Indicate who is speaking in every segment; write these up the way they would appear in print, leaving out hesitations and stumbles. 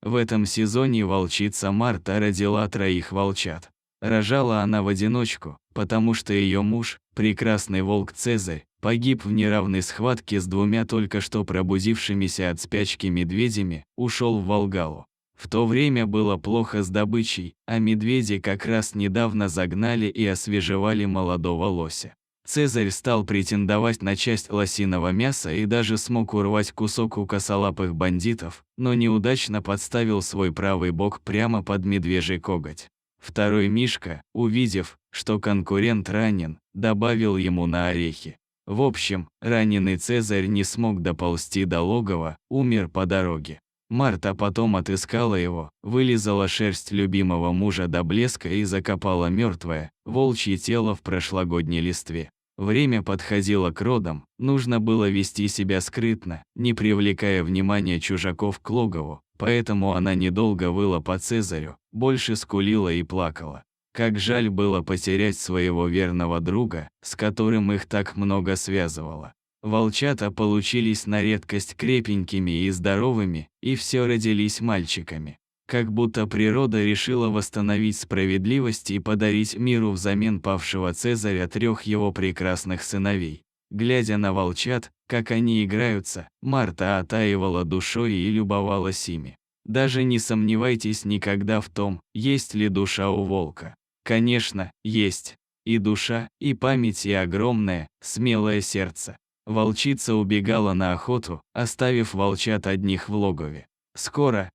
Speaker 1: В этом сезоне волчица Марта родила 3 волчат. Рожала она в одиночку, потому что ее муж, прекрасный волк Цезарь, погиб в неравной схватке с 2 только что пробудившимися от спячки медведями, ушел в Волгалу. В то время было плохо с добычей, а медведи как раз недавно загнали и освежевали молодого лося. Цезарь стал претендовать на часть лосиного мяса и даже смог урвать кусок у косолапых бандитов, но неудачно подставил свой правый бок прямо под медвежий коготь. Второй Мишка, увидев, что конкурент ранен, добавил ему на орехи. В общем, раненый Цезарь не смог доползти до логова, умер по дороге. Марта потом отыскала его, вылизала шерсть любимого мужа до блеска и закопала мертвое, волчье тело в прошлогодней листве. Время подходило к родам, нужно было вести себя скрытно, не привлекая внимания чужаков к логову, поэтому она недолго выла по Цезарю, больше скулила и плакала. Как жаль было потерять своего верного друга, с которым их так много связывало. Волчата получились на редкость крепенькими и здоровыми, и все родились мальчиками. Как будто природа решила восстановить справедливость и подарить миру взамен павшего Цезаря 3 его прекрасных сыновей. Глядя на волчат, как они играются, Марта отаивала душой и любовалась ими. Даже не сомневайтесь никогда в том, есть ли душа у волка. Конечно, есть. И душа, и память, и огромное, смелое сердце. Волчица убегала на охоту, оставив волчат одних в логове. Скоро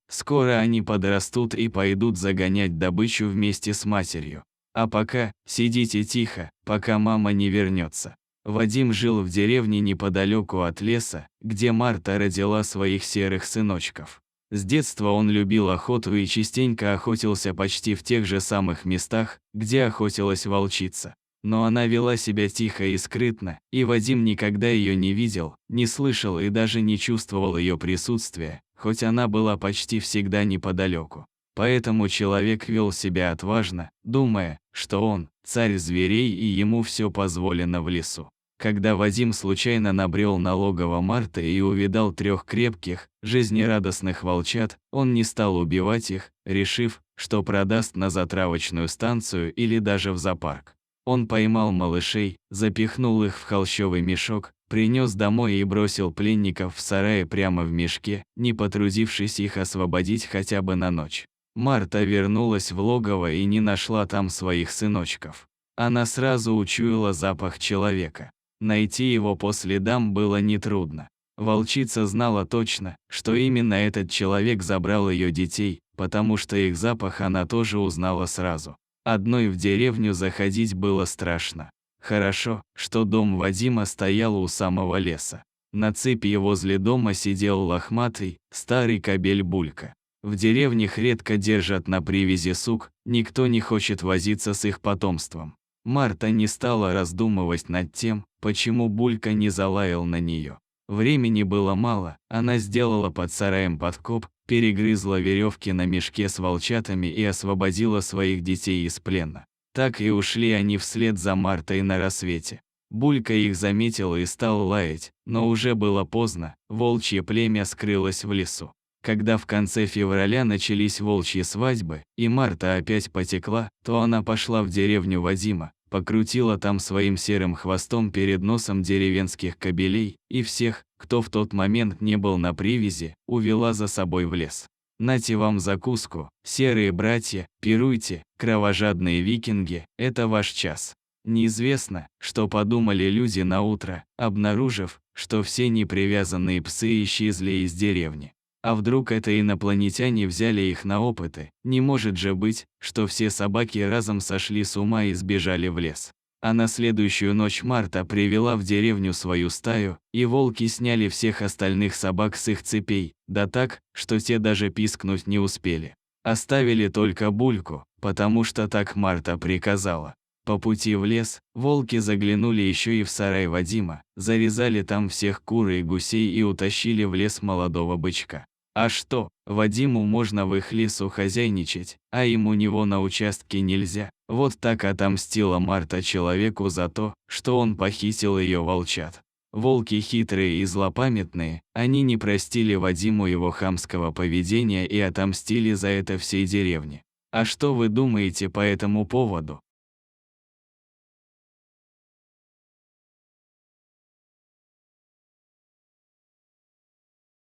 Speaker 1: они подрастут и пойдут загонять добычу вместе с матерью. А пока, сидите тихо, пока мама не вернется. Вадим жил в деревне неподалеку от леса, где Марта родила своих серых сыночков. С детства он любил охоту и частенько охотился почти в тех же самых местах, где охотилась волчица. Но она вела себя тихо и скрытно, и Вадим никогда ее не видел, не слышал и даже не чувствовал ее присутствия, хоть она была почти всегда неподалеку. Поэтому человек вел себя отважно, думая, что он – царь зверей и ему все позволено в лесу. Когда Вадим случайно набрел на логово Марты и увидал 3 крепких, жизнерадостных волчат, он не стал убивать их, решив, что продаст на затравочную станцию или даже в зоопарк. Он поймал малышей, запихнул их в холщовый мешок, принес домой и бросил пленников в сарае прямо в мешке, не потрудившись их освободить хотя бы на ночь. Марта вернулась в логово и не нашла там своих сыночков. Она сразу учуяла запах человека. Найти его по следам было нетрудно. Волчица знала точно, что именно этот человек забрал ее детей, потому что их запах она тоже узнала сразу. Одной в деревню заходить было страшно. Хорошо, что дом Вадима стоял у самого леса. На цепи возле дома сидел лохматый, старый кобель Булька. В деревнях редко держат на привязи сук, никто не хочет возиться с их потомством. Марта не стала раздумывать над тем, почему Булька не залаял на нее. Времени было мало, она сделала под сараем подкоп, перегрызла веревки на мешке с волчатами и освободила своих детей из плена. Так и ушли они вслед за Мартой на рассвете. Булька их заметил и стал лаять, но уже было поздно, волчье племя скрылось в лесу. Когда в конце февраля начались волчьи свадьбы, и Марта опять потекла, то она пошла в деревню Вадима, покрутила там своим серым хвостом перед носом деревенских кобелей, и всех, кто в тот момент не был на привязи, увела за собой в лес. Нате вам закуску, серые братья, пируйте, кровожадные викинги, это ваш час. Неизвестно, что подумали люди на утро, обнаружив, что все непривязанные псы исчезли из деревни. А вдруг это инопланетяне взяли их на опыты? Не может же быть, что все собаки разом сошли с ума и сбежали в лес. А на следующую ночь Марта привела в деревню свою стаю, и волки сняли всех остальных собак с их цепей, да так, что те даже пискнуть не успели. Оставили только Бульку, потому что так Марта приказала. По пути в лес, волки заглянули еще и в сарай Вадима, зарезали там всех кур и гусей и утащили в лес молодого бычка. А что, Вадиму можно в их лесу хозяйничать, а им у него на участке нельзя. Вот так отомстила Марта человеку за то, что он похитил ее волчат. Волки хитрые и злопамятные, они не простили Вадиму его хамского поведения и отомстили за это всей деревне. А что вы думаете по этому поводу?